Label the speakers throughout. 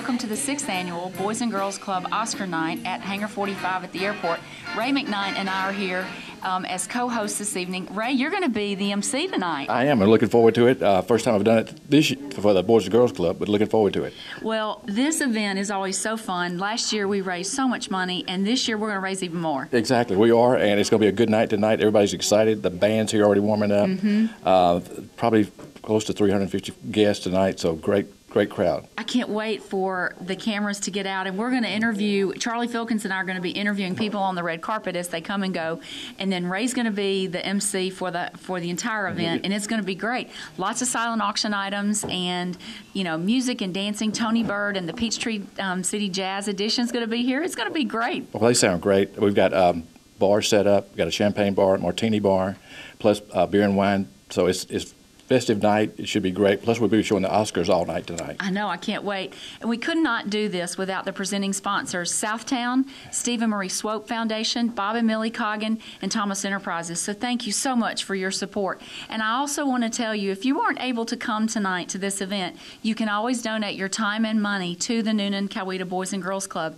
Speaker 1: welcome to the 6th Annual Boys and Girls Club Oscar Night at Hangar 45 at the airport. Ray McKnight and I are here as co-hosts this evening. Ray, you're going to be the MC tonight.
Speaker 2: I am. I'm looking forward to it. First time I've done it this year for the Boys and Girls Club, but looking forward to it.
Speaker 1: Well, this event is always so fun. Last year we raised so much money, and this year we're going to raise even more.
Speaker 2: Exactly. We are, and it's going to be a good night tonight. Everybody's excited. The band's here already warming up. Probably close to 350 guests tonight, so great crowd.
Speaker 1: I can't wait for the cameras to get out, and we're going to interview, Charlie Filkins and I are going to be interviewing people on the red carpet as they come and go, and then Ray's going to be the MC for the entire event, and it's going to be great. Lots of silent auction items and, you know, music and dancing. Tony Bird and the Peachtree City Jazz Edition is going to be here. It's going to be great.
Speaker 2: Well, they sound great. We've got bars set up. We've got a champagne bar, martini bar, plus beer and wine, so it's festive night. It should be great. Plus, we'll be showing the Oscars all night tonight.
Speaker 1: I know. I can't wait. And we could not do this without the presenting sponsors, Southtowne, Steve and Marie Swope Foundation, Bob and Millie Coggin, and Thomas Enterprises. So thank you so much for your support. And I also want to tell you, if you weren't able to come tonight to this event, you can always donate your time and money to the Newnan-Coweta Boys and Girls Club.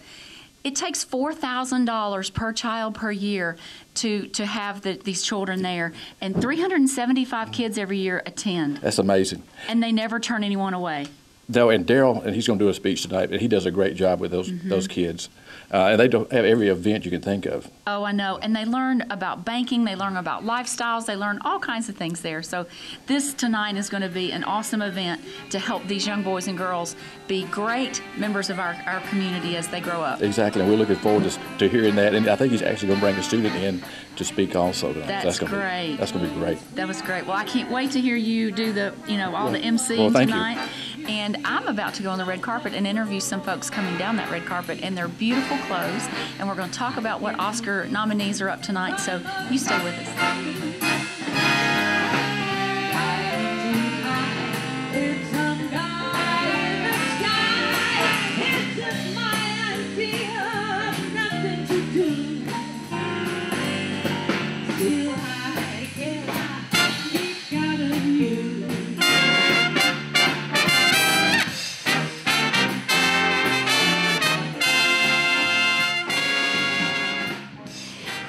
Speaker 1: It takes $4,000 per child per year to have these children there, and 375 kids every year attend.
Speaker 2: That's amazing.
Speaker 1: And they never turn anyone away.
Speaker 2: No, and Daryl, and he's going to do a speech tonight, and he does a great job with those kids. And they don't have every event you can think of.
Speaker 1: Oh, I know. And they learn about banking, they learn about lifestyles, they learn all kinds of things there. So this tonight is going to be an awesome event to help these young boys and girls be great members of our community as they grow up.
Speaker 2: Exactly, and we're looking forward to hearing that. And I think he's actually going to bring a student in to speak also tonight.
Speaker 1: That's great.
Speaker 2: That's going to be great.
Speaker 1: That was great. Well, I can't wait to hear you do the emceeing tonight. And I'm about to go on the red carpet and interview some folks coming down that red carpet in their beautiful clothes. And we're going to talk about what Oscar nominees are up tonight. So you stay with us.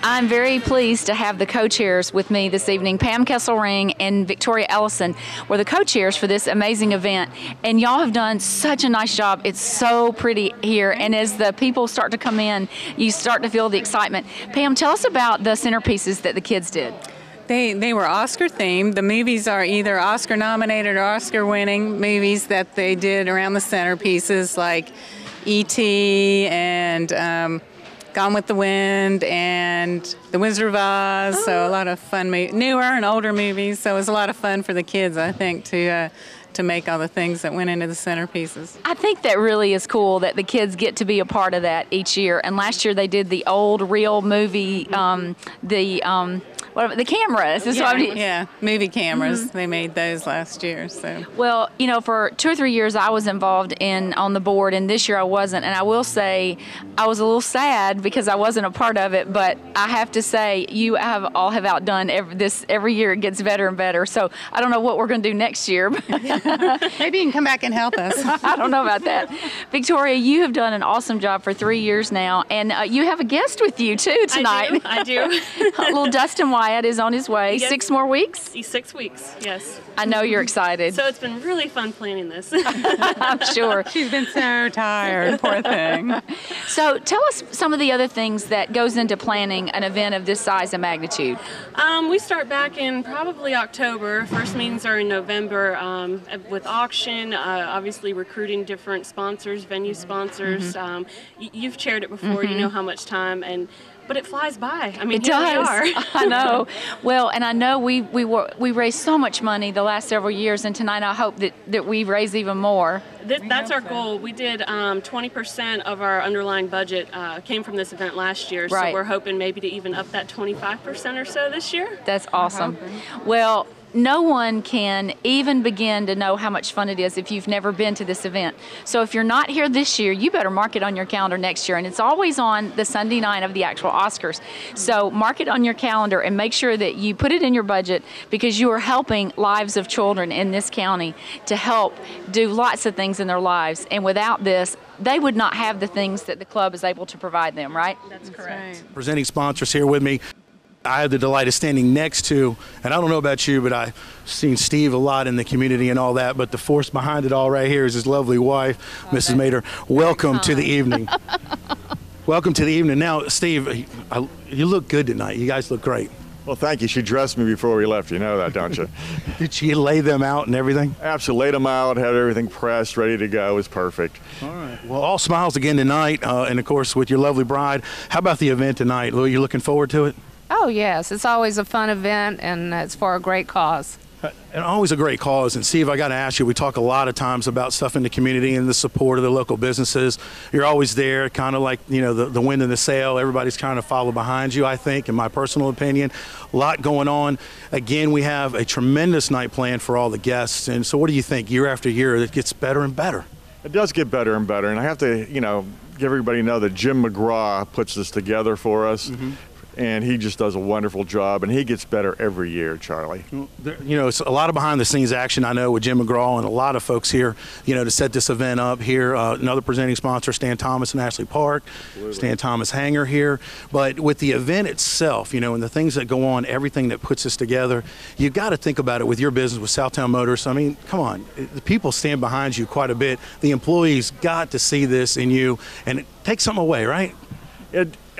Speaker 1: I'm very pleased to have the co-chairs with me this evening. Pam Kesserling and Victoria Ellison were the co-chairs for this amazing event. And y'all have done such a nice job. It's so pretty here. And as the people start to come in, you start to feel the excitement. Pam, tell us about the centerpieces that the kids did.
Speaker 3: They were Oscar themed. The movies are either Oscar nominated or Oscar winning movies that they did around the centerpieces, like E.T. and Gone with the Wind and The Wizard of Oz. So a lot of fun, newer and older movies. So it was a lot of fun for the kids, I think, to make all the things that went into the centerpieces.
Speaker 1: I think that really is cool that the kids get to be a part of that each year. And last year they did the old real movie, the cameras.
Speaker 3: Movie cameras. They made those last year. So
Speaker 1: well, you know, for 2 or 3 years I was involved on the board, and this year I wasn't. And I will say I was a little sad because I wasn't a part of it. But I have to say you all have outdone every year. It gets better and better. So I don't know what we're going to do next year.
Speaker 3: Maybe you can come back and help us.
Speaker 1: I don't know about that. Victoria, you have done an awesome job for 3 years now, and you have a guest with you too tonight.
Speaker 4: I do.
Speaker 1: Little Dustin Wyatt is on his way.
Speaker 4: Yes.
Speaker 1: 6 more weeks?
Speaker 4: 6 weeks, yes.
Speaker 1: I know you're excited.
Speaker 4: So it's been really fun planning this.
Speaker 1: I'm sure.
Speaker 3: She's been so tired, poor thing.
Speaker 1: So tell us some of the other things that goes into planning an event of this size and magnitude.
Speaker 4: We start back in probably October. First meetings are in November with auction, obviously recruiting different sponsors, venue sponsors. You've chaired it before. You know how much time but it flies by. I mean,
Speaker 1: it does.
Speaker 4: We are.
Speaker 1: I know. Well, and I know we raised so much money the last several years, and tonight I hope that we raise even more.
Speaker 4: That's our goal. We did 20% of our underlying budget came from this event last year, so we're hoping maybe to even up that 25% or so this year.
Speaker 1: That's awesome. Well, no one can even begin to know how much fun it is if you've never been to this event. So if you're not here this year, you better mark it on your calendar next year. And it's always on the Sunday night of the actual Oscars. So mark it on your calendar and make sure that you put it in your budget, because you are helping lives of children in this county to help do lots of things in their lives. And without this, they would not have the things that the club is able to provide them, right?
Speaker 4: That's correct.
Speaker 3: Right.
Speaker 5: Presenting sponsors here with me. I have the delight of standing next to, and I don't know about you, but I've seen Steve a lot in the community and all that, but the force behind it all right here is his lovely wife, Mrs. Mater. Welcome to the evening. Welcome to the evening. Now, Steve, you look good tonight. You guys look great.
Speaker 6: Well, thank you. She dressed me before we left. You know that, don't you?
Speaker 5: Did she lay them out and everything?
Speaker 6: Absolutely. Laid them out, had everything pressed, ready to go. It was perfect.
Speaker 5: All right. Well, all smiles again tonight, and of course with your lovely bride. How about the event tonight, Lou? You looking forward to it?
Speaker 7: Oh, yes. It's always a fun event, and it's for a great cause.
Speaker 5: And always a great cause. And Steve, I got to ask you, we talk a lot of times about stuff in the community and the support of the local businesses. You're always there, kind of like, you know, the wind in the sail. Everybody's kind of follow behind you, I think, in my personal opinion. A lot going on. Again, we have a tremendous night planned for all the guests. And so what do you think? Year after year, it gets better and better.
Speaker 6: It does get better and better. And I have to, you know, give everybody know that Jim McGraw puts this together for us. Mm-hmm. And he just does a wonderful job, and he gets better every year, Charlie.
Speaker 5: You know, it's a lot of behind-the-scenes action, I know, with Jim McGraw and a lot of folks here, you know, to set this event up here. Another presenting sponsor, Stan Thomas and Ashley Park, absolutely. Stan Thomas Hangar here. But with the event itself, you know, and the things that go on, everything that puts us together, you've got to think about it with your business, with Southtowne Motors. I mean, come on, the people stand behind you quite a bit. The employees got to see this in you, and take something away, right?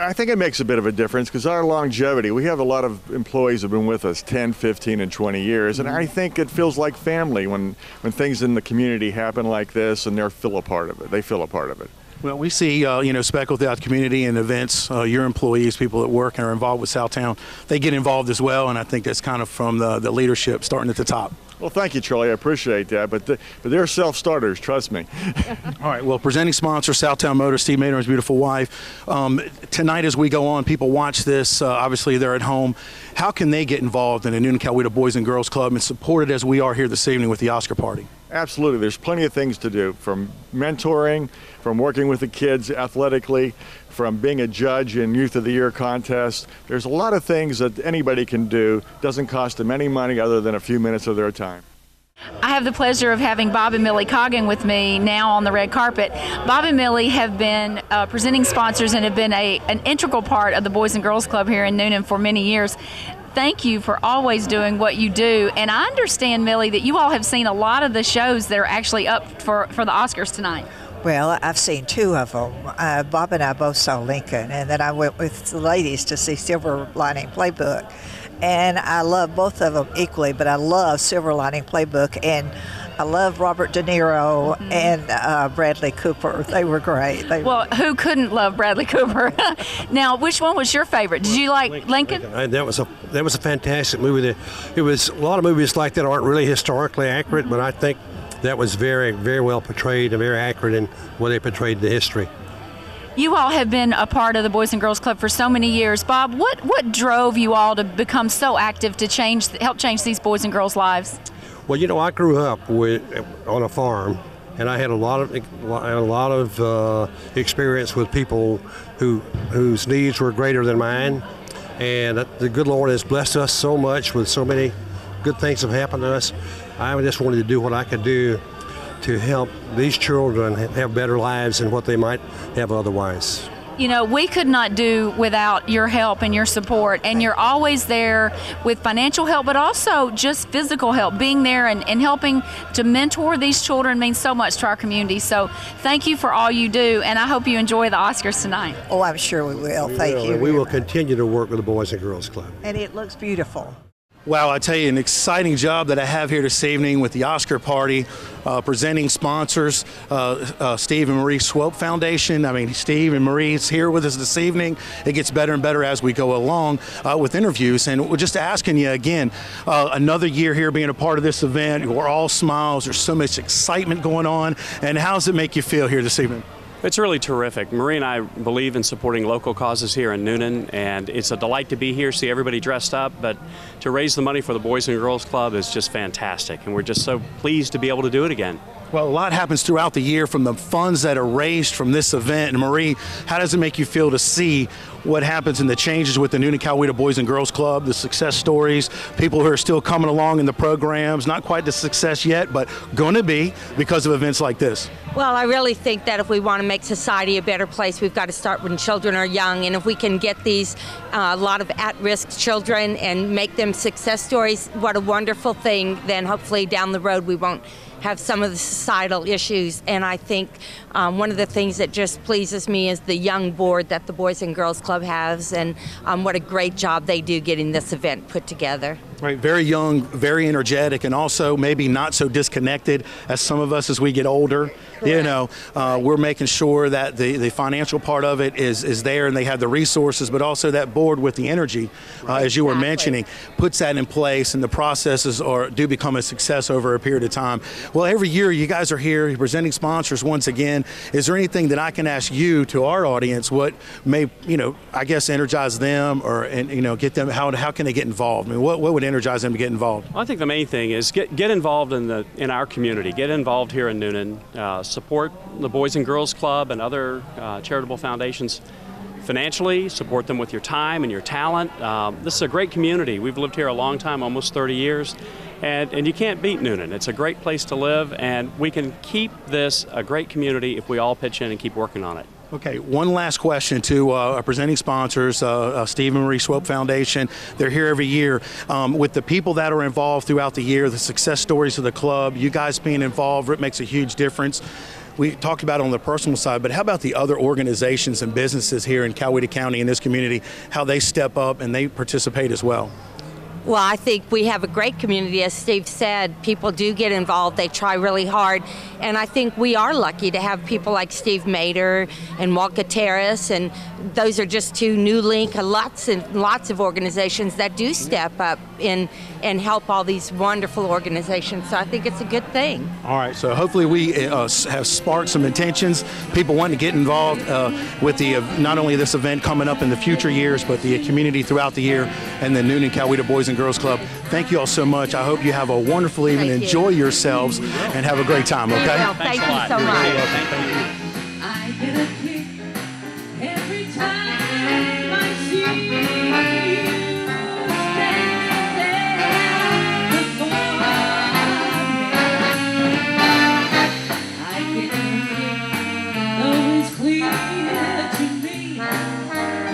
Speaker 6: I think it makes a bit of a difference because our longevity, we have a lot of employees who have been with us 10, 15, and 20 years, and I think it feels like family when things in the community happen like this, and they feel a part of it. They feel a part of it.
Speaker 5: Well, we see, you know, Speckled Out community and events, your employees, people that work and are involved with Southtowne, they get involved as well, and I think that's kind of from the leadership starting at the top.
Speaker 6: Well, thank you, Charlie. I appreciate that, but they're self-starters, trust me.
Speaker 5: All right, well, presenting sponsor, Southtowne Motors, Steve Mater and his beautiful wife. Tonight as we go on, people watch this, obviously they're at home. How can they get involved in the Newnan-Coweta Boys and Girls Club and support it as we are here this evening with the Oscar party?
Speaker 6: Absolutely. There's plenty of things to do, from mentoring, from working with the kids athletically, from being a judge in Youth of the Year contests. There's a lot of things that anybody can do. Doesn't cost them any money other than a few minutes of their time.
Speaker 1: I have the pleasure of having Bob and Millie Coggin with me now on the red carpet. Bob and Millie have been presenting sponsors and have been an integral part of the Boys and Girls Club here in Newnan for many years. Thank you for always doing what you do. And I understand, Millie, that you all have seen a lot of the shows that are actually up for the Oscars tonight.
Speaker 8: Well, I've seen two of them. Bob and I both saw Lincoln, and then I went with the ladies to see Silver Lining Playbook. And I love both of them equally, but I love Silver Lining Playbook, and I love Robert De Niro and Bradley Cooper. They were great.
Speaker 1: Well, who couldn't love Bradley Cooper? Now, which one was your favorite? Did you like Lincoln?
Speaker 9: That was a fantastic movie. It was a lot of movies like that aren't really historically accurate, but I think that was very, very well portrayed and very accurate in what they portrayed the history.
Speaker 1: You all have been a part of the Boys and Girls Club for so many years. Bob, what drove you all to become so active to help change these boys and girls' lives?
Speaker 9: Well, you know, I grew up on a farm, and I had a lot of experience with people whose needs were greater than mine. And the good Lord has blessed us so much with so many good things have happened to us. I just wanted to do what I could do to help these children have better lives than what they might have otherwise.
Speaker 1: You know, we could not do without your help and your support, and you're always there with financial help, but also just physical help. Being there and helping to mentor these children means so much to our community. So thank you for all you do, and I hope you enjoy the Oscars tonight.
Speaker 8: Oh, I'm sure we will. Thank you.
Speaker 9: We will continue to work with the Boys and Girls Club.
Speaker 8: And it looks beautiful.
Speaker 5: Wow, I tell you, an exciting job that I have here this evening with the Oscar party, presenting sponsors, Steve and Marie Swope Foundation. I mean, Steve and Marie is here with us this evening. It gets better and better as we go along with interviews. And we're just asking you again, another year here being a part of this event. We're all smiles. There's so much excitement going on. And how does it make you feel here this evening?
Speaker 10: It's really terrific. Marie and I believe in supporting local causes here in Newnan, and it's a delight to be here, see everybody dressed up, but to raise the money for the Boys and Girls Club is just fantastic, and we're just so pleased to be able to do it again.
Speaker 5: Well, a lot happens throughout the year from the funds that are raised from this event. And Marie, how does it make you feel to see what happens in the changes with the Newnan-Coweta Boys and Girls Club, the success stories, people who are still coming along in the programs, not quite the success yet, but going to be because of events like this?
Speaker 11: Well, I really think that if we want to make society a better place, we've got to start when children are young. And if we can get these, a lot of at-risk children and make them success stories, what a wonderful thing. Then hopefully down the road we won't have some of the societal issues. And I think one of the things that just pleases me is the young board that the Boys and Girls Club has, and what a great job they do getting this event put together.
Speaker 5: Right, very young, very energetic, and also maybe not so disconnected as some of us as we get older. Correct. You know, we're making sure that the financial part of it is there, and they have the resources, but also that board with the energy, as you were mentioning, puts that in place, and the processes do become a success over a period of time. Well, every year you guys are here, you're presenting sponsors once again. Is there anything that I can ask you to our audience, what may, I guess energize them, or get them, how can they get involved? I mean, what would energize them to get involved?
Speaker 10: Well, I think the main thing is get involved in our community. Get involved here in Newnan. Support the Boys and Girls Club and other charitable foundations financially. Support them with your time and your talent. This is a great community. We've lived here a long time, almost 30 years, and you can't beat Newnan. It's a great place to live, and we can keep this a great community if we all pitch in and keep working on it.
Speaker 5: Okay, one last question to our presenting sponsors, Steve and Marie Swope Foundation. They're here every year. With the people that are involved throughout the year, the success stories of the club, you guys being involved, it makes a huge difference. We talked about it on the personal side, but how about the other organizations and businesses here in Coweta County, in this community, how they step up and they participate as well?
Speaker 11: Well, I think we have a great community. As Steve said, people do get involved. They try really hard. And I think we are lucky to have people like Steve Mader and Walt Gutierrez, and those are just two New Link, lots and lots of organizations that do step up and help all these wonderful organizations. So I think it's a good thing.
Speaker 5: All right, so hopefully we have sparked some intentions, people wanting to get involved with the not only this event coming up in the future years, but the community throughout the year, and the Newnan-Coweta Boys and Girls Club. Thank you all so much. I hope you have a wonderful evening. Enjoy yourselves and have a great time, okay?
Speaker 11: Well, thank you so much.
Speaker 5: Thank you.
Speaker 12: I get a kick every time I see you standing there before me. I get a kick, though it's clear to me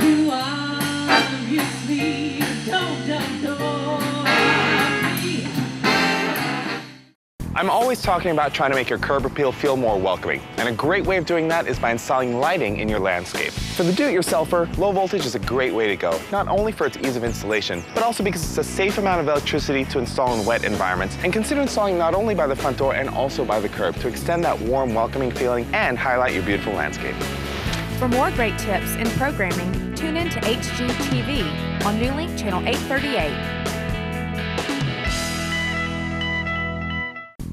Speaker 12: you obviously don't adore me.
Speaker 13: I'm always talking about trying to make your curb appeal feel more welcoming, and a great way of doing that is by installing lighting in your landscape. For the do-it-yourselfer, low voltage is a great way to go, not only for its ease of installation, but also because it's a safe amount of electricity to install in wet environments. And consider installing not only by the front door and also by the curb to extend that warm, welcoming feeling and highlight your beautiful landscape.
Speaker 14: For more great tips and programming, tune in to HGTV on New Link Channel 838.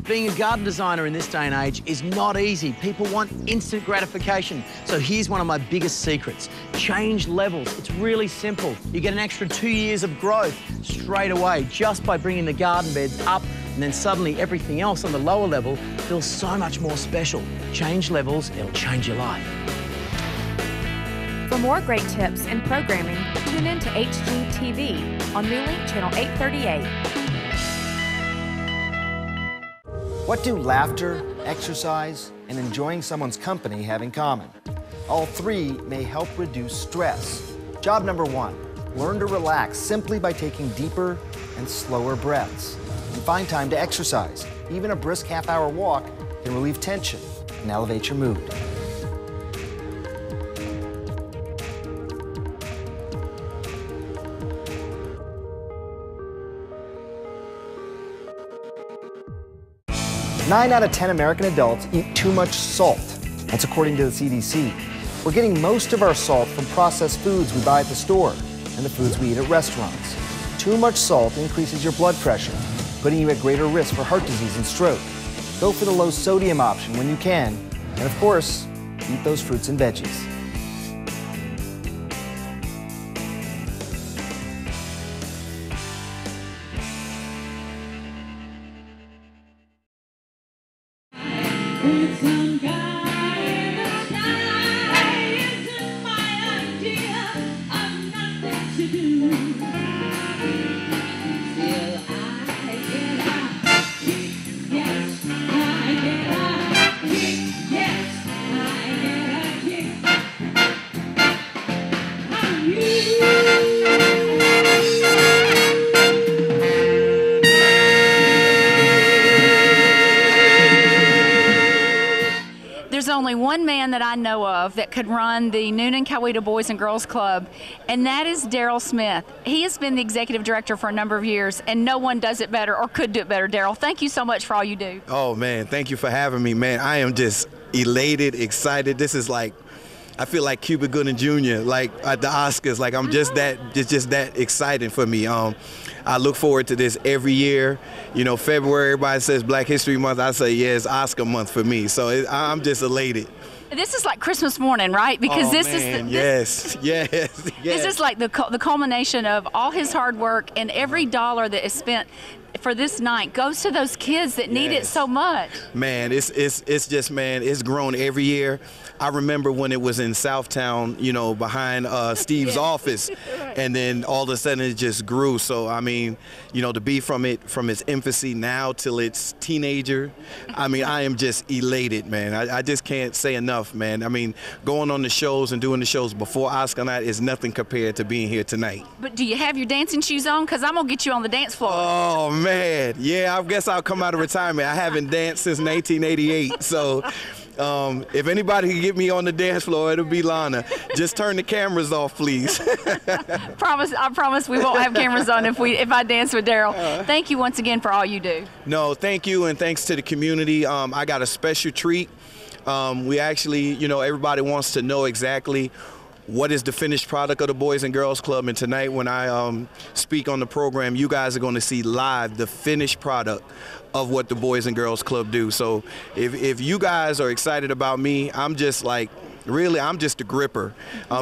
Speaker 15: Being a garden designer in this day and age is not easy. People want instant gratification. So here's one of my biggest secrets. Change levels. It's really simple. You get an extra 2 years of growth straight away just by bringing the garden beds up, and then suddenly everything else on the lower level feels so much more special. Change levels, it'll change your life.
Speaker 14: For more great tips and programming, tune in to HGTV on New Link Channel 838.
Speaker 16: What do laughter, exercise, and enjoying someone's company have in common? All three may help reduce stress. Job number one, learn to relax simply by taking deeper and slower breaths. And find time to exercise. Even a brisk half-hour walk can relieve tension and elevate your mood. Nine out of 10 American adults eat too much salt. That's according to the CDC. We're getting most of our salt from processed foods we buy at the store and the foods we eat at restaurants. Too much salt increases your blood pressure, putting you at greater risk for heart disease and stroke. Go for the low sodium option when you can. And of course, Eat those fruits and veggies.
Speaker 12: With some guy in the sky isn't my idea of nothing to do. Still I get a kick, yes, I get a kick, yes, I get a kick. How you?
Speaker 1: There's only one man that I know of that could run the Newnan-Coweta Boys and Girls Club, and that is Daryl Smith. He has been the executive director for a number of years, and no one does it better or could do it better. Daryl, thank you so much for all you do.
Speaker 17: Oh, man, thank you for having me, man. I am just elated, excited. This is like, I feel like Cuba Gooding Jr., like at the Oscars. Like, I'm just that, it's just that exciting for me. I look forward to this every year. You know, February, everybody says Black History Month. I say, yeah, it's Oscar month for me. So I'm just elated.
Speaker 1: This is like Christmas morning, right? Because this is
Speaker 17: yes.
Speaker 1: This is like the culmination of all his hard work, and every dollar that is spent for this night goes to those kids that need it so much.
Speaker 17: Man, it's just, man, it's grown every year. I remember when it was in Southtowne, you know, behind Steve's office, and then all of a sudden it just grew. So I mean, you know, to be from its infancy now till its teenager, I mean, I am just elated, man. I just can't say enough, man. I mean, going on the shows and doing the shows before Oscar night is nothing compared to being here tonight.
Speaker 1: But do you have your dancing shoes on? Because I'm gonna get you on the dance floor.
Speaker 17: Oh man, yeah. I guess I'll come out of retirement. I haven't danced since 1988, so. If anybody can get me on the dance floor, it'll be Lana. Just turn the cameras off, please.
Speaker 1: I promise we won't have cameras on if I dance with Daryl. Thank you once again for all you do.
Speaker 17: No, thank you, and thanks to the community. I got a special treat. We actually, you know, everybody wants to know exactly what is the finished product of the Boys and Girls Club, and tonight when I speak on the program, you guys are going to see live the finished product of what the Boys and Girls Club do. So if you guys are excited about me, I'm just like, really, I'm just a gripper.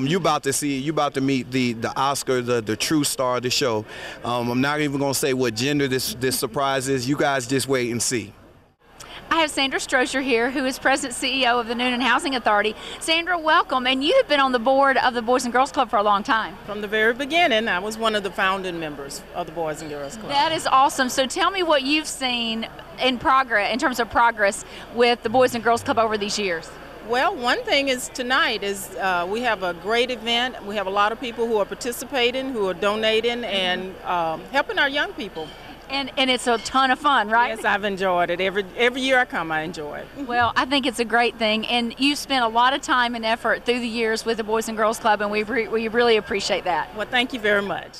Speaker 17: You about to meet the Oscar, the true star of the show. I'm not even going to say what gender this surprise is. You guys just wait and see.
Speaker 1: I have Sandra Strozier here, who is President CEO of the Newnan Housing Authority. Sandra, welcome. And you have been on the board of the Boys and Girls Club for a long time.
Speaker 18: From the very beginning, I was one of the founding members of the Boys and Girls Club.
Speaker 1: That is awesome. So tell me what you've seen in terms of progress with the Boys and Girls Club over these years.
Speaker 18: Well, one thing is tonight is we have a great event. We have a lot of people who are participating, who are donating, and helping our young people.
Speaker 1: And it's a ton of fun, right?
Speaker 18: Yes, I've enjoyed it. Every year I come, I enjoy it.
Speaker 1: Well, I think it's a great thing, and you spent a lot of time and effort through the years with the Boys and Girls Club, and we really appreciate that.
Speaker 18: Well, thank you very much.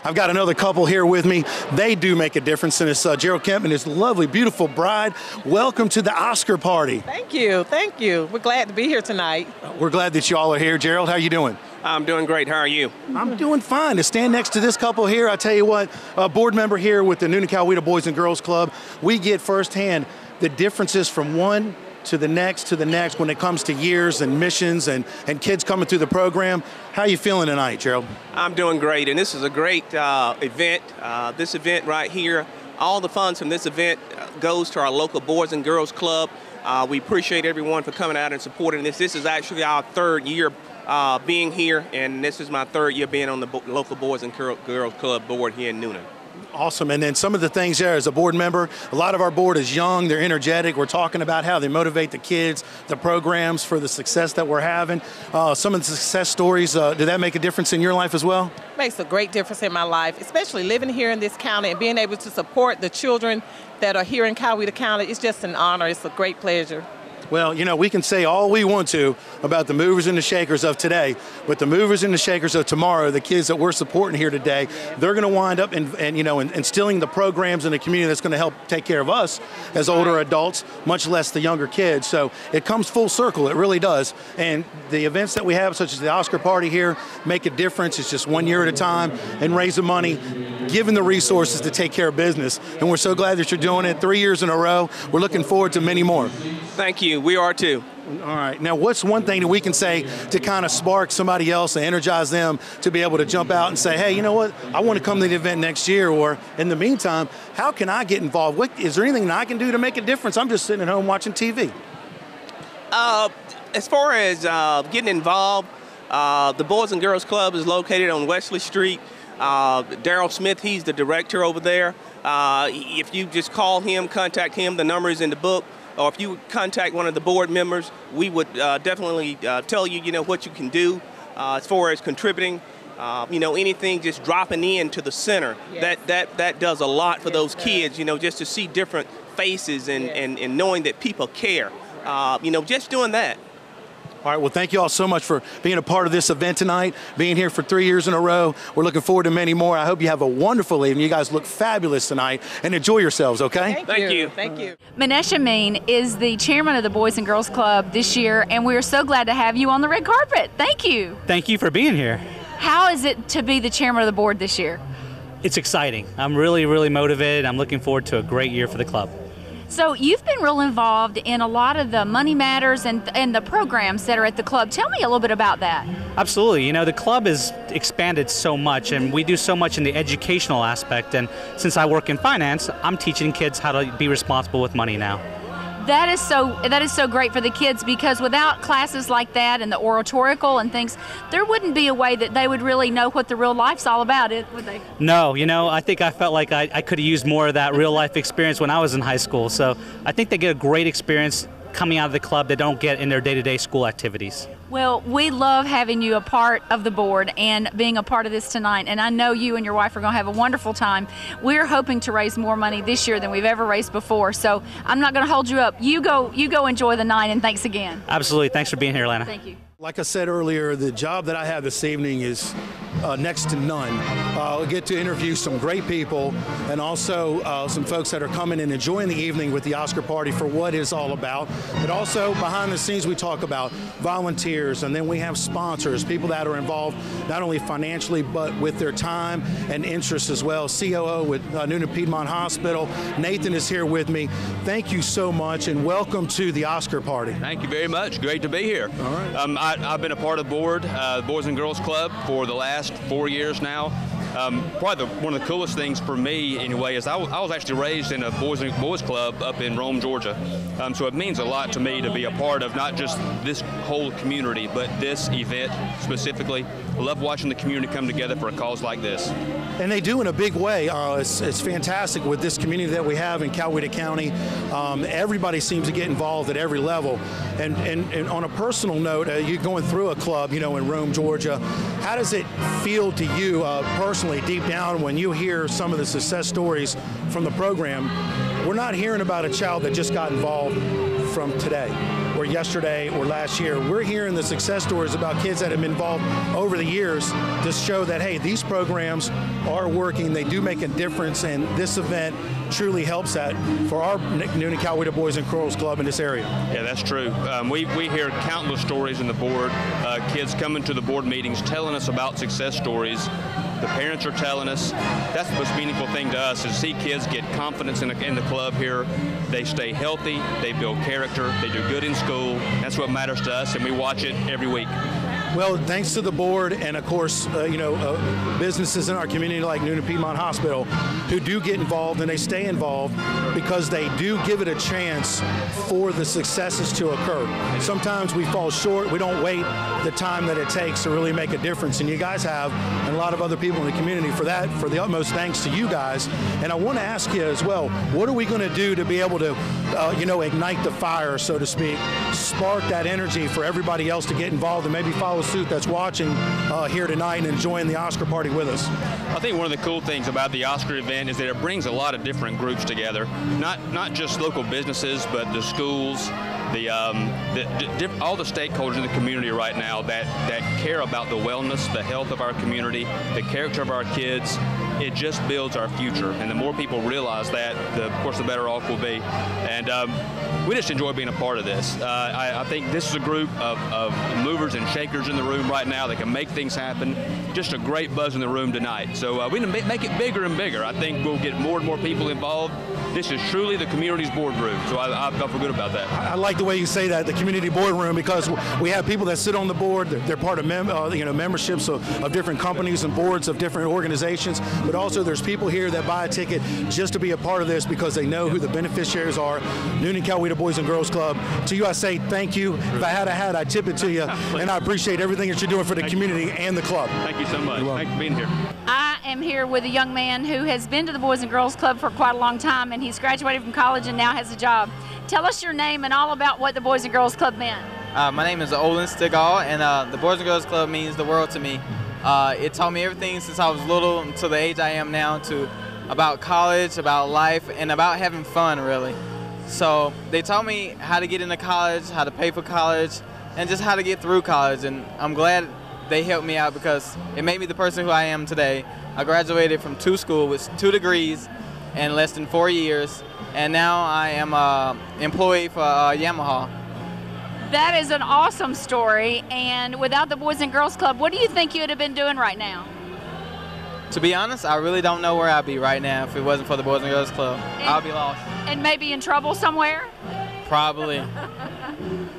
Speaker 5: I've got another couple here with me. They do make a difference, and it's Gerald Kemp and his lovely, beautiful bride. Welcome to the Oscar party.
Speaker 19: Thank you. Thank you. We're glad to be here tonight.
Speaker 5: We're glad that you all are here. Gerald, how you doing?
Speaker 20: I'm doing great. How are you?
Speaker 5: I'm doing fine. To stand next to this couple here, I tell you what, a board member here with the Newnan-Coweta Boys and Girls Club, we get firsthand the differences from one to the next when it comes to years and missions and kids coming through the program. How are you feeling tonight, Gerald?
Speaker 20: I'm doing great, and this is a great event. This event right here, all the funds from this event goes to our local Boys and Girls Club. We appreciate everyone for coming out and supporting this. This is actually our third year being here, and this is my third year being on the local Boys and Girls Club board here in Newnan.
Speaker 5: Awesome. And then some of the things there as a board member, a lot of our board is young, they're energetic. We're talking about how they motivate the kids, the programs for the success that we're having. Some of the success stories, did that make a difference in your life as well?
Speaker 19: Makes a great difference in my life, especially living here in this county and being able to support the children that are here in Coweta County. It's just an honor. It's a great pleasure.
Speaker 5: Well, you know, we can say all we want to about the movers and the shakers of today, but the movers and the shakers of tomorrow, the kids that we're supporting here today, they're going to wind up instilling the programs in the community that's going to help take care of us as older adults, much less the younger kids. So it comes full circle. It really does. And the events that we have, such as the Oscar party here, make a difference. It's just 1 year at a time and raising money, giving the resources to take care of business. And we're so glad that you're doing it 3 years in a row. We're looking forward to many more.
Speaker 20: Thank you. We are too.
Speaker 5: All right. Now, what's one thing that we can say to kind of spark somebody else and energize them to be able to jump out and say, hey, you know what? I want to come to the event next year. Or in the meantime, how can I get involved? Is there anything that I can do to make a difference? I'm just sitting at home watching TV.
Speaker 20: As far as getting involved, the Boys and Girls Club is located on Wesley Street. Daryl Smith, he's the director over there. If you just call him, contact him, the number is in the book. Or if you contact one of the board members, we would definitely tell you, what you can do as far as contributing. Anything just dropping into the center. Yes. That does a lot for those kids, just to see different faces and knowing that people care. Just doing that.
Speaker 5: All right, well, thank you all so much for being a part of this event tonight, being here for 3 years in a row. We're looking forward to many more. I hope you have a wonderful evening. You guys look fabulous tonight, and enjoy yourselves, okay?
Speaker 20: Thank you.
Speaker 19: Thank you.
Speaker 1: Minesh Amin is the chairman of the Boys and Girls Club this year, and we are so glad to have you on the red carpet. Thank you.
Speaker 21: Thank you for being here.
Speaker 1: How is it to be the chairman of the board this year?
Speaker 21: It's exciting. I'm really, really motivated. I'm looking forward to a great year for the club.
Speaker 1: So you've been real involved in a lot of the money matters and the programs that are at the club. Tell me a little bit about that.
Speaker 21: Absolutely. The club has expanded so much, and we do so much in the educational aspect. And since I work in finance, I'm teaching kids how to be responsible with money now.
Speaker 1: That is so great for the kids, because without classes like that and the oratorical and things, there wouldn't be a way that they would really know what the real life's all about, would they?
Speaker 21: No, I think I felt like I could have used more of that real life experience when I was in high school. So I think they get a great experience coming out of the club that don't get in their day-to-day school activities.
Speaker 1: Well, we love having you a part of the board and being a part of this tonight, and I know you and your wife are going to have a wonderful time. We're hoping to raise more money this year than we've ever raised before, so I'm not going to hold you up. You go enjoy the night, and thanks again.
Speaker 21: Absolutely. Thanks for being here, Lana.
Speaker 1: Thank you.
Speaker 5: Like I said earlier, the job that I have this evening is next to none. I'll get to interview some great people and also some folks that are coming and enjoying the evening with the Oscar party for what it's all about. But also behind the scenes we talk about volunteers, and then we have sponsors, people that are involved not only financially but with their time and interest as well. COO with Newnan-Piedmont Hospital, Nathan is here with me. Thank you so much and welcome to the Oscar party.
Speaker 22: Thank you very much. Great to be here.
Speaker 5: All right.
Speaker 22: I've been a part of the board, Boys and Girls Club, for the last 4 years now. Probably one of the coolest things for me, anyway, is I was actually raised in a boys club up in Rome, Georgia. So it means a lot to me to be a part of not just this whole community, but this event specifically. I love watching the community come together for a cause like this.
Speaker 5: And they do in a big way. It's fantastic with this community that we have in Coweta County. Everybody seems to get involved at every level. And on a personal note, you're going through a club, in Rome, Georgia. How does it feel to you personally, deep down, when you hear some of the success stories from the program? We're not hearing about a child that just got involved from today or yesterday or last year. We're hearing the success stories about kids that have been involved over the years to show that, hey, these programs are working, they do make a difference, and this event truly helps that for our Newnan-Coweta Boys and Girls Club in this area.
Speaker 22: Yeah, that's true. We hear countless stories in the board, kids coming to the board meetings telling us about success stories. The parents are telling us. That's the most meaningful thing to us, is to see kids get confidence in the club here. They stay healthy, they build character, they do good in school. That's what matters to us, and we watch it every week.
Speaker 5: Well, thanks to the board and, of course, businesses in our community like Newnan-Piedmont Hospital who do get involved, and they stay involved because they do give it a chance for the successes to occur. Sometimes we fall short. We don't wait the time that it takes to really make a difference, and you guys have, and a lot of other people in the community for that, for the utmost thanks to you guys. And I want to ask you as well, what are we going to do to be able to, ignite the fire, so to speak, spark that energy for everybody else to get involved and maybe follow suit that's watching here tonight and enjoying the Oscar party with us?
Speaker 22: I think one of the cool things about the Oscar event is that it brings a lot of different groups together, not just local businesses, but the schools, all the stakeholders in the community right now that care about the wellness, the health of our community, the character of our kids. it just builds our future. And the more people realize that, of course, the better off we'll be. And we just enjoy being a part of this. I think this is a group of movers and shakers in the room right now that can make things happen. Just a great buzz in the room tonight. So we need to make it bigger and bigger. I think we'll get more and more people involved. This is truly the community's boardroom, so I feel good about that.
Speaker 5: I like the way you say that, the community boardroom, because we have people that sit on the board. They're part of memberships of different companies and boards of different organizations, but also there's people here that buy a ticket just to be a part of this because they know who the beneficiaries are. Newnan-Coweta Boys and Girls Club. To you, I say thank you. If I had a hat, I'd tip it to you, and I appreciate everything that you're doing for the community and the club.
Speaker 22: Thank you so much. Thanks for being here.
Speaker 2: I am here with a young man who has been to the Boys and Girls Club for quite a long time, and he's graduated from college and now has a job. Tell us your name and all about what the Boys and Girls Club meant.
Speaker 4: My name is Lora Stegall, and the Boys and Girls Club means the world to me. It taught me everything since I was little to the age I am now, about college, about life, and about having fun, really. So they taught me how to get into college, how to pay for college, and just how to get through college. And I'm glad they helped me out because it made me the person who I am today. I graduated from 2 schools with 2 degrees in less than 4 years, and now I am an employee for Yamaha.
Speaker 2: That is an awesome story, and without the Boys and Girls Club, what do you think you would have been doing right now?
Speaker 4: To be honest, I really don't know where I'd be right now if it wasn't for the Boys and Girls Club. I'll be lost.
Speaker 2: And maybe in trouble somewhere?
Speaker 4: Probably.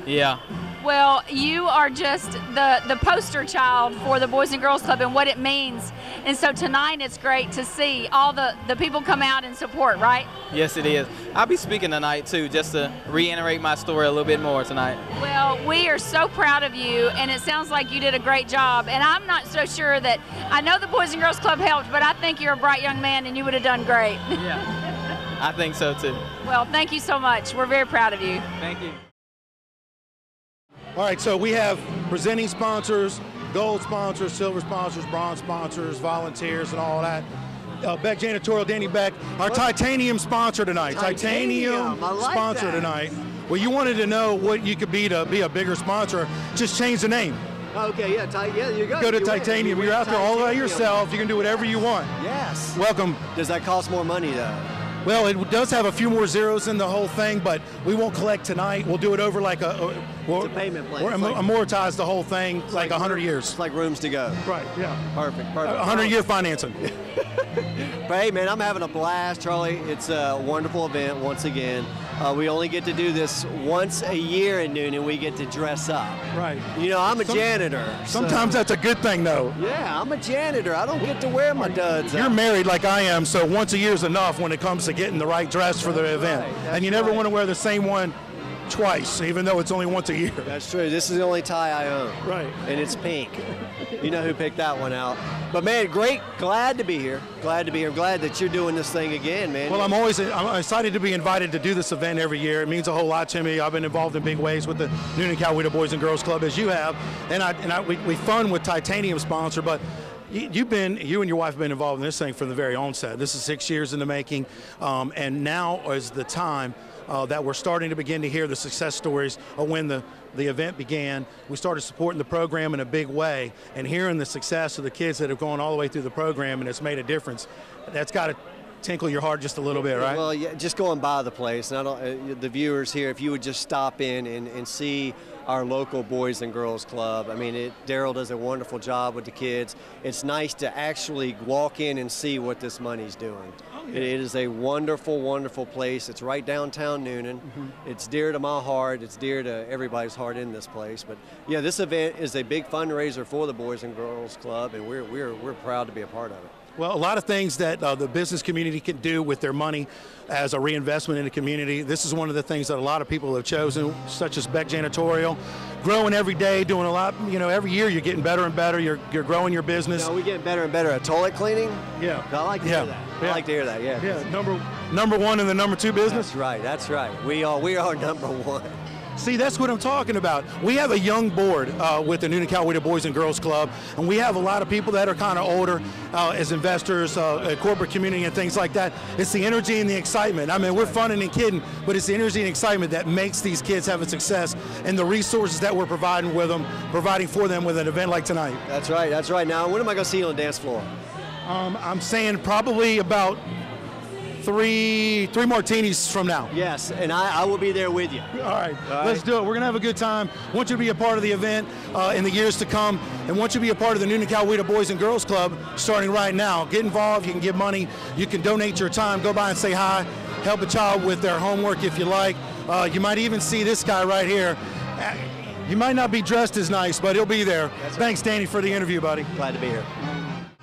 Speaker 4: Yeah.
Speaker 2: Well, you are just the poster child for the Boys and Girls Club and what it means. And so tonight it's great to see all the people come out and support, right?
Speaker 4: Yes, it is. I'll be speaking tonight, too, just to reiterate my story a little bit more tonight.
Speaker 2: Well, we are so proud of you, and it sounds like you did a great job. And I'm not so sure that, I know the Boys and Girls Club helped, but I think you're a bright young man and you would have done great.
Speaker 4: Yeah, I think so, too.
Speaker 2: Well, thank you so much. We're very proud of you.
Speaker 4: Thank you.
Speaker 5: All right, so we have presenting sponsors, gold sponsors, silver sponsors, bronze sponsors, volunteers, and all that. Beck Janitorial, Danny Beck, our titanium sponsor tonight. Titanium sponsor that. Tonight. Well, you wanted to know what you could be to be a bigger sponsor. Just change the name.
Speaker 23: Okay, yeah, you go.
Speaker 5: Go to Titanium. You're out there all by yourself. You can do whatever you want.
Speaker 23: Yes.
Speaker 5: Welcome.
Speaker 23: Does that cost more money, though?
Speaker 5: Well, it does have a few more zeros in the whole thing, but we won't collect tonight. We'll do it over like
Speaker 23: it's a payment plan.
Speaker 5: We'll amortize the whole thing like 100 years.
Speaker 23: It's like rooms to go.
Speaker 5: Right, yeah.
Speaker 23: Perfect.
Speaker 5: 100-year financing.
Speaker 23: But hey, man, I'm having a blast, Charlie. It's a wonderful event once again. We only get to do this once a year in Newnan. We get to dress up.
Speaker 5: Right.
Speaker 23: You know, I'm a janitor.
Speaker 5: Sometimes that's a good thing, though.
Speaker 23: Yeah, I'm a janitor. I don't get to wear my duds.
Speaker 5: You're married like I am, so once a year is enough when it comes to getting the right dress for the event. And you never want to wear the same one twice, even though it's only once a year.
Speaker 23: That's true. This is the only tie I own.
Speaker 5: Right.
Speaker 23: And it's pink. You know who picked that one out. But man, great. Glad to be here. Glad to be here. Glad that you're doing this thing again, man.
Speaker 5: Well, I'm excited to be invited to do this event every year. It means a whole lot to me. I've been involved in big ways with the Newnan-Coweta Boys and Girls Club, as you have. And we fund with Titanium sponsor, but you and your wife have been involved in this thing from the very onset. This is 6 years in the making, and now is the time that we're starting to begin to hear the success stories of when the event began. We started supporting the program in a big way, and hearing the success of the kids that have gone all the way through the program and it's made a difference. That's got to tinkle your heart just a little bit, right?
Speaker 23: Well, yeah, just going by the place, and the viewers here, if you would just stop in and see our local Boys and Girls Club. I mean, Daryl does a wonderful job with the kids. It's nice to actually walk in and see what this money's doing. Oh, yeah. It is a wonderful, wonderful place. It's right downtown Newnan. Mm-hmm. It's dear to my heart. It's dear to everybody's heart in this place. But yeah, this event is a big fundraiser for the Boys and Girls Club, and we're proud to be a part of it.
Speaker 5: Well, a lot of things that the business community can do with their money as a reinvestment in the community. This is one of the things that a lot of people have chosen, such as Beck Janitorial. Growing every day, doing a lot, every year you're getting better and better. You're growing your business.
Speaker 23: We're getting better and better at toilet cleaning.
Speaker 5: Yeah.
Speaker 23: I like to hear that. I like to hear that, yeah.
Speaker 5: Yeah, number one in the number two business?
Speaker 23: That's right. We are number one.
Speaker 5: See, that's what I'm talking about. We have a young board with the Newnan-Coweta Boys and Girls Club, and we have a lot of people that are kind of older as investors, corporate community and things like that. It's the energy and the excitement. I mean, we're funning and kidding, but it's the energy and excitement that makes these kids have a success, and the resources that we're providing for them with an event like tonight.
Speaker 23: That's right. Now, when am I going to see you on the dance floor?
Speaker 5: I'm saying probably about three martinis from now.
Speaker 23: Yes, and I will be there with you.
Speaker 5: All right, let's do it. We're going to have a good time. Want you to be a part of the event in the years to come, and want you to be a part of the Newnan-Coweta Boys and Girls Club starting right now. Get involved. You can give money. You can donate your time. Go by and say hi. Help a child with their homework if you like. You might even see this guy right here. He might not be dressed as nice, but he'll be there. Thanks, Danny, for the interview, buddy.
Speaker 23: Glad to be here.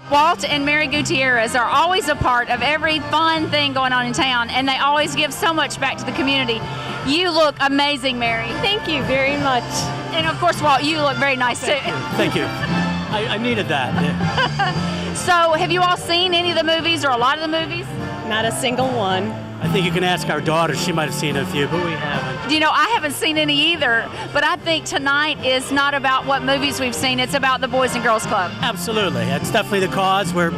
Speaker 2: Walt and Mary Gutierrez are always a part of every fun thing going on in town, and they always give so much back to the community. You look amazing, Mary.
Speaker 3: Thank you very much.
Speaker 2: And of course, Walt, you look very nice too.
Speaker 21: Thank you. I needed that. Yeah.
Speaker 2: So, have you all seen any of the movies or a lot of the movies?
Speaker 3: Not a single one.
Speaker 21: I think you can ask our daughter. She might have seen a few, but we haven't.
Speaker 2: You know, I haven't seen any either, but I think tonight is not about what movies we've seen. It's about the Boys and Girls Club.
Speaker 21: Absolutely. That's definitely the cause. We're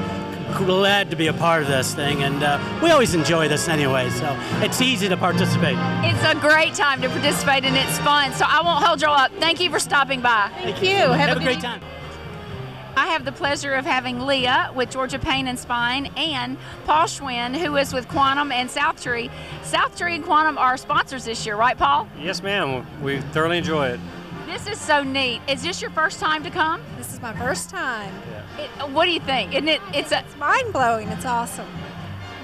Speaker 21: glad to be a part of this thing, and we always enjoy this anyway, so it's easy to participate.
Speaker 2: It's a great time to participate, and it's fun, so I won't hold you all up. Thank you for stopping by.
Speaker 3: Thank you.
Speaker 21: Have a great time.
Speaker 2: I have the pleasure of having Leah with Georgia Pain and Spine and Paul Schwinn, who is with Quantum and Southtree. Southtree and Quantum are sponsors this year, right, Paul?
Speaker 6: Yes, ma'am. We thoroughly enjoy it.
Speaker 2: This is so neat. Is this your first time to come?
Speaker 7: This is my first time.
Speaker 2: What do you think? Isn't it? It's
Speaker 7: mind-blowing. It's awesome.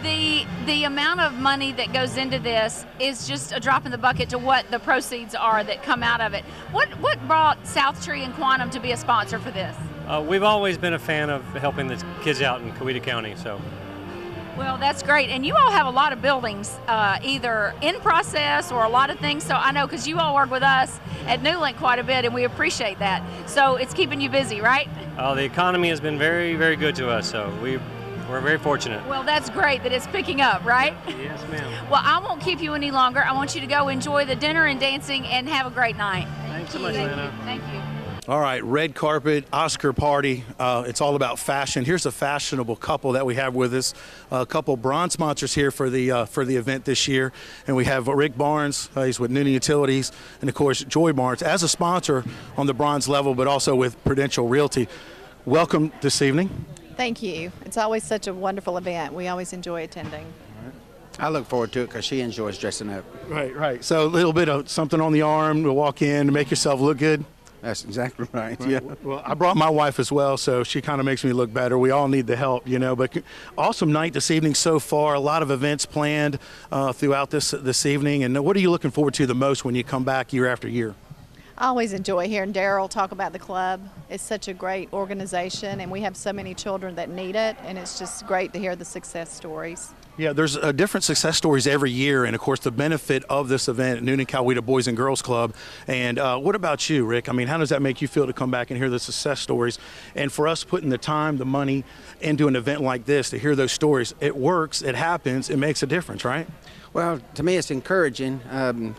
Speaker 2: The amount of money that goes into this is just a drop in the bucket to what the proceeds are that come out of it. What brought Southtree and Quantum to be a sponsor for this?
Speaker 6: We've always been a fan of helping the kids out in Coweta County, so.
Speaker 2: Well, that's great. And you all have a lot of buildings, either in process or a lot of things. So I know because you all work with us at Newland quite a bit, and we appreciate that. So it's keeping you busy, right?
Speaker 6: The economy has been very, very good to us, so we're very fortunate.
Speaker 2: Well, that's great that it's picking up, right?
Speaker 6: Yes, ma'am.
Speaker 2: Well, I won't keep you any longer. I want you to go enjoy the dinner and dancing and have a great night.
Speaker 6: Thanks so much, Lana.
Speaker 2: Thank you.
Speaker 5: All right, red carpet, Oscar party. It's all about fashion. Here's a fashionable couple that we have with us. A couple bronze sponsors here for the event this year. And we have Rick Barnes, he's with Newnan Utilities, and of course Joy Barnes as a sponsor on the bronze level, but also with Prudential Realty. Welcome this evening.
Speaker 24: Thank you. It's always such a wonderful event. We always enjoy attending.
Speaker 25: I look forward to it because she enjoys dressing up.
Speaker 5: Right. So a little bit of something on the arm to walk in to make yourself look good.
Speaker 25: That's exactly right. Yeah.
Speaker 5: Well, I brought my wife as well, so she kind of makes me look better. We all need the help, you know. But awesome night this evening so far. A lot of events planned throughout this evening. And what are you looking forward to the most when you come back year after year?
Speaker 24: I always enjoy hearing Daryl talk about the club. It's such a great organization, and we have so many children that need it, and it's just great to hear the success stories.
Speaker 5: Yeah, there's different success stories every year, and of course the benefit of this event, Newnan-Coweta Boys and Girls Club. And what about you, Rick? I mean, how does that make you feel to come back and hear the success stories? And for us putting the time, the money into an event like this, to hear those stories, it works, it happens, it makes a difference, right?
Speaker 25: Well, to me, it's encouraging.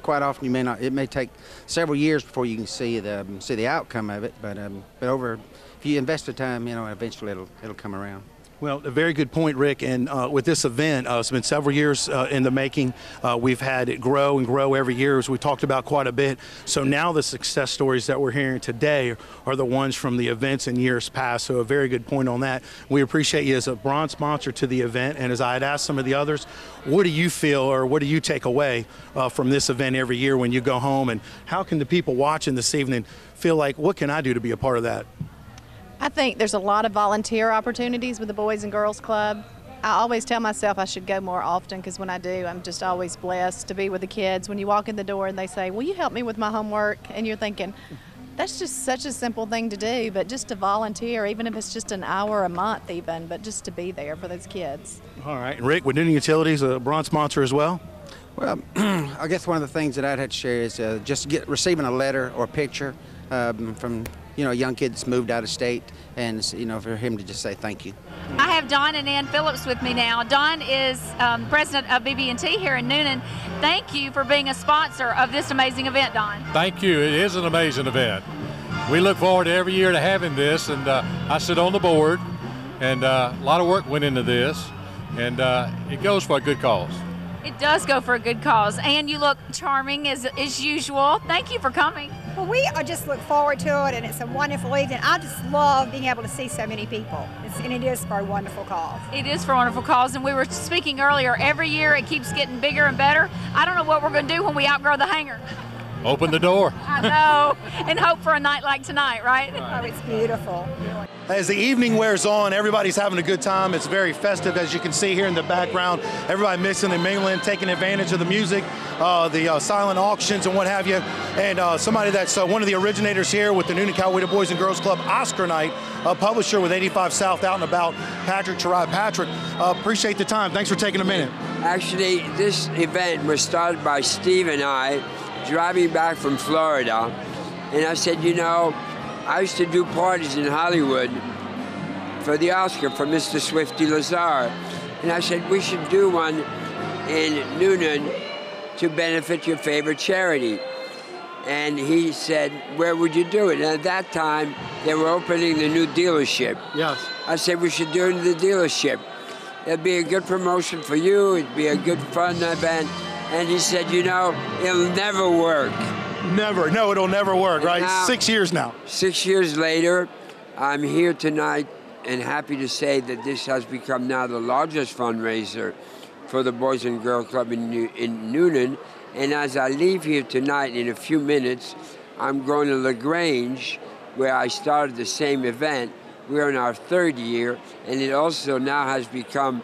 Speaker 25: Quite often, it may take several years before you can see the outcome of it. But if you invest the time, eventually it'll come around.
Speaker 5: Well, a very good point, Rick. And with this event, it's been several years in the making. We've had it grow and grow every year, as we talked about quite a bit. So now the success stories that we're hearing today are the ones from the events in years past. So a very good point on that. We appreciate you as a bronze sponsor to the event. And as I had asked some of the others, what do you feel or what do you take away from this event every year when you go home? And how can the people watching this evening feel like, what can I do to be a part of that?
Speaker 24: I think there's a lot of volunteer opportunities with the Boys and Girls Club. I always tell myself I should go more often because when I do, I'm just always blessed to be with the kids. When you walk in the door and they say, will you help me with my homework? And you're thinking, that's just such a simple thing to do, but just to volunteer, even if it's just an hour a month even, but just to be there for those kids.
Speaker 5: All right. And Rick, with Newnan Utilities, a bronze sponsor as well?
Speaker 25: Well, I guess one of the things that I'd had to share is just receiving a letter or a picture from a young kid that's moved out of state, and for him to just say thank you.
Speaker 2: I have Don and Ann Phillips with me now. Don is president of BB&T here in Newnan. Thank you for being a sponsor of this amazing event, Don.
Speaker 26: Thank you. It is an amazing event. We look forward to every year to having this, and I sit on the board, and a lot of work went into this, and it goes for a good cause.
Speaker 2: It does go for a good cause, and you look charming as usual. Thank you for coming.
Speaker 7: Well, we just look forward to it, and it's a wonderful evening. I just love being able to see so many people, and it is for a wonderful cause.
Speaker 2: It is for a wonderful cause, and we were speaking earlier, every year it keeps getting bigger and better. I don't know what we're going to do when we outgrow the hangar.
Speaker 26: Open the door.
Speaker 2: I know, and hope for a night like tonight, right?
Speaker 7: Oh, it's beautiful.
Speaker 5: As the evening wears on, everybody's having a good time. It's very festive, as you can see here in the background. Everybody mixing and mingling, taking advantage of the music, the silent auctions and what have you. And somebody that's one of the originators here with the Newnan-Coweta Boys and Girls Club, Oscar Night, a publisher with 85 South out and about, Patrick Chirai. Patrick, appreciate the time. Thanks for taking a minute.
Speaker 8: Actually, this event was started by Steve and I driving back from Florida. And I said, you know, I used to do parties in Hollywood for the Oscar for Mr. Swifty Lazar. And I said, we should do one in Newnan to benefit your favorite charity. And he said, where would you do it? And at that time, they were opening the new dealership.
Speaker 5: Yes.
Speaker 8: I said, we should do it in the dealership. It'd be a good promotion for you. It'd be a good fun event. And he said, you know, it'll never work.
Speaker 5: Never. No, it'll never work, right?
Speaker 8: Now,
Speaker 5: 6 years now.
Speaker 8: 6 years later, I'm here tonight and happy to say that this has become now the largest fundraiser for the Boys and Girls Club in Newnan. And as I leave here tonight in a few minutes, I'm going to LaGrange, where I started the same event. We're in our third year, and it also now has become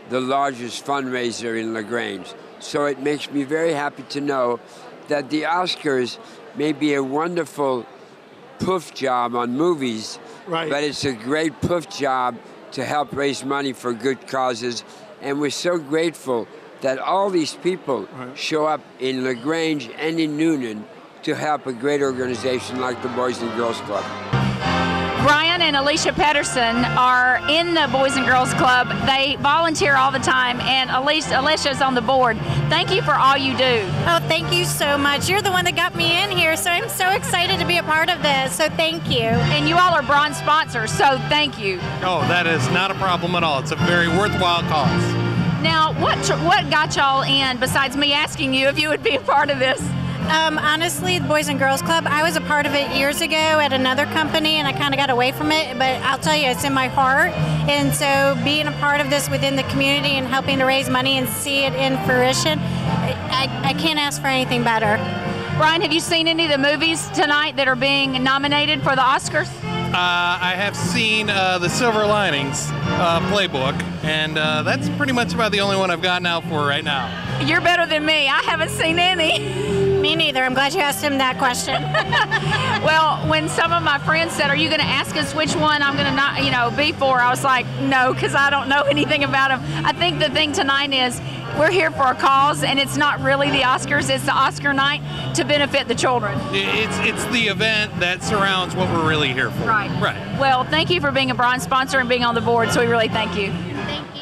Speaker 8: the largest fundraiser in LaGrange. So it makes me very happy to know that the Oscars may be a wonderful poof job on movies,
Speaker 5: right,
Speaker 8: but it's a great poof job to help raise money for good causes. And we're so grateful that all these people show up in LaGrange and in Newnan to help a great organization like the Boys and Girls Club.
Speaker 2: Brian and Alicia Pettersson are in the Boys and Girls Club. They volunteer all the time, and Alicia's on the board. Thank you for all you do.
Speaker 9: Oh, thank you so much. You're the one that got me in here, so I'm so excited to be a part of this, so thank you.
Speaker 2: And you all are bronze sponsors, so thank you.
Speaker 10: Oh, that is not a problem at all. It's a very worthwhile cause.
Speaker 2: Now, what got y'all in, besides me asking you if you would be a part of this?
Speaker 9: Honestly, the Boys and Girls Club, I was a part of it years ago at another company, and I kind of got away from it, but I'll tell you, it's in my heart. And so being a part of this within the community and helping to raise money and see it in fruition, I can't ask for anything better.
Speaker 2: Brian, have you seen any of the movies tonight that are being nominated for the Oscars?
Speaker 10: I have seen the Silver Linings playbook, and that's pretty much about the only one I've gotten out for right now.
Speaker 2: You're better than me. I haven't seen any.
Speaker 9: Me neither. I'm glad you asked him that question.
Speaker 2: Well, when some of my friends said, are you going to ask us which one I'm going to be for, I was like, no, because I don't know anything about them. I think the thing tonight is we're here for a cause, and it's not really the Oscars, it's the Oscar night to benefit the children.
Speaker 10: It's the event that surrounds what we're really here for.
Speaker 2: Right.
Speaker 10: Right.
Speaker 2: Well, thank you for being a bronze sponsor and being on the board, so we really thank you.
Speaker 9: Thank you.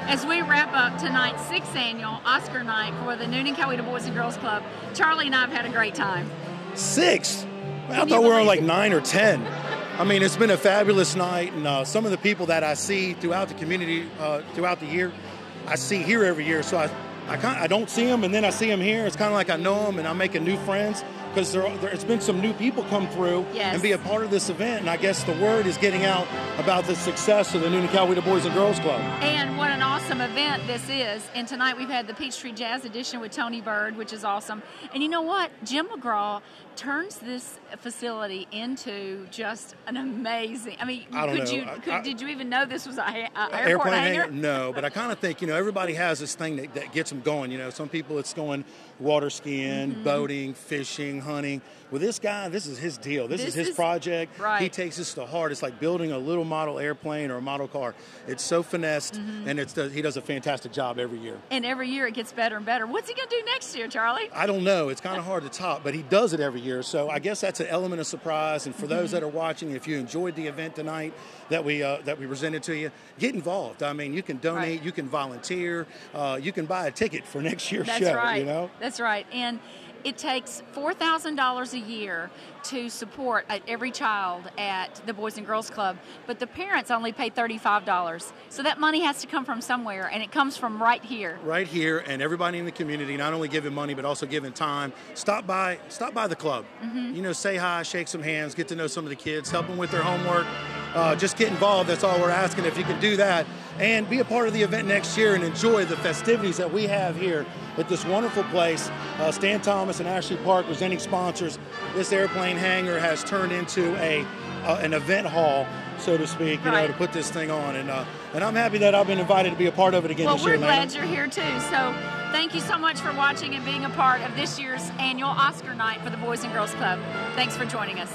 Speaker 2: As we wrap up tonight's 6th annual Oscar night for the Newnan-Coweta Boys and Girls Club, Charlie and I have had a great time.
Speaker 5: 6? I thought we were on like 9 or 10. I mean, it's been a fabulous night, and some of the people that I see throughout the community throughout the year, I see here every year. So I don't see them, and then I see them here. It's kind of like I know them, and I'm making new friends because there's been some new people come through and be a part of this event. And I guess the word is getting out about the success of the Newnan-Coweta Boys and Girls Club.
Speaker 2: And what an awesome event this is. And tonight we've had the Peachtree Jazz Edition with Tony Bird, which is awesome. And you know what? Jim McGraw turns this facility into just an amazing, I mean, did you even know this was an airport hangar?
Speaker 5: No, but I kind of think, everybody has this thing that gets them going. Some people it's going water skiing, boating, fishing, hunting. With this guy, this is his deal. This is his project.
Speaker 2: Right.
Speaker 5: He takes this to heart. It's like building a little model airplane or a model car. It's so finessed, and he does a fantastic job every year.
Speaker 2: And every year it gets better and better. What's he going to do next year, Charlie?
Speaker 5: I don't know. It's kind of hard to top, but he does it every year. So I guess that's an element of surprise. And for those that are watching, if you enjoyed the event tonight that we presented to you, get involved. I mean, you can donate, you can volunteer, you can buy a ticket for next year's show.
Speaker 2: Right.
Speaker 5: You know?
Speaker 2: That's right. And
Speaker 1: It takes $4,000 a year to support every child at the Boys and Girls Club, but the parents only pay $35. So that money has to come from somewhere, and it comes from right here.
Speaker 5: Right here, and everybody in the community, not only giving money, but also giving time. Stop by the club. You know, say hi, shake some hands, get to know some of the kids, help them with their homework. Just get involved. That's all we're asking. If you can do that, and be a part of the event next year and enjoy the festivities that we have here at this wonderful place. Stan Thomas and Ashley Park presenting sponsors. This airplane hangar has turned into an event hall, so to speak, you know, to put this thing on. And I'm happy that I've been invited to be a part of it again this year.
Speaker 1: Well, we're glad you're here too. So thank you so much for watching and being a part of this year's annual Oscar night for the Boys and Girls Club. Thanks for joining us.